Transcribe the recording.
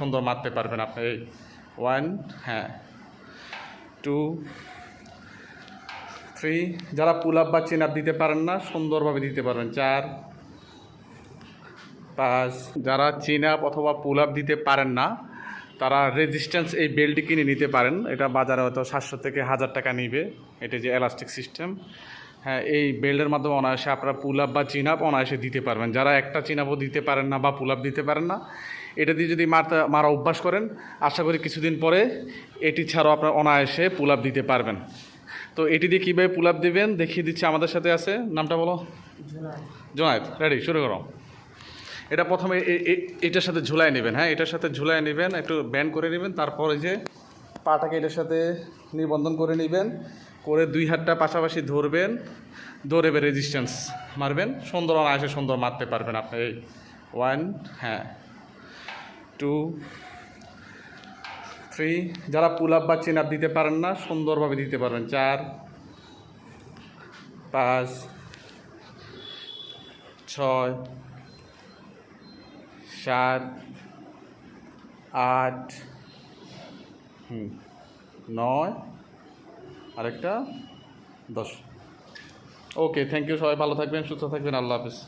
সুন্দর মারতে পারবেন আপনি। এই 1, হ্যাঁ 2, 3। যারা পুল আপ বা চিন আপ দিতে পারেন না সুন্দরভাবে দিতে পারবেন। 4, 5। যারা চিন আপ অথবা পুল আপ দিতে পারেন না তারা রেজিস্ট্যান্স এই বেল্টটি কিনে নিতে পারেন। এটা বাজারে হয়তো 700 থেকে 1000 টাকা নিবে। এটা যে এলাস্টিক সিস্টেম, হ্যাঁ এই বেল্টের মাধ্যমে অনায়াসে আপনারা পুল আপ বা চিন আপ অনায়াসে দিতে পারবেন। যারা একটা চিন আপও দিতে পারেন না বা পুল আপ দিতে পারেন না, এটা দিয়ে যদি মারা অভ্যাস করেন আশা করি কিছুদিন পরে এটি ছাড়াও আপনারা অনায়াসে পুল আপ দিতে পারবেন। তো এটি দিয়ে কীভাবে পুল আপ দেবেন দেখিয়ে দিচ্ছি। আমাদের সাথে আছে, নামটা বলো। জোনায়েদ। রেডি, শুরু করো। এটা প্রথমে এটার সাথে ঝুলাই নেবেন, হ্যাঁ এটার সাথে ঝুলাই নেবেন, একটু ব্যান্ড করে নেবেন। তারপরে যে পাটাকে এটার সাথে নিবন্ধন করে নেবেন, করে 2 হাতটা পাশাপাশি ধরবেন, ধরে রেজিস্ট্যান্স মারবেন। সুন্দর অনায়াসে সুন্দর মারতে পারবেন আপনি। এই 1, হ্যাঁ 2, 3। যারা পুল আপ বা চিন আপ দিতে পারেন না সুন্দরভাবে দিতে পারবেন। 4, 5, 6, 7, 8, 9, আরেকটা 10। ওকে, থ্যাংক ইউ। সবাই ভালো থাকবেন, সুস্থ থাকবেন। আল্লাহ হাফিজ।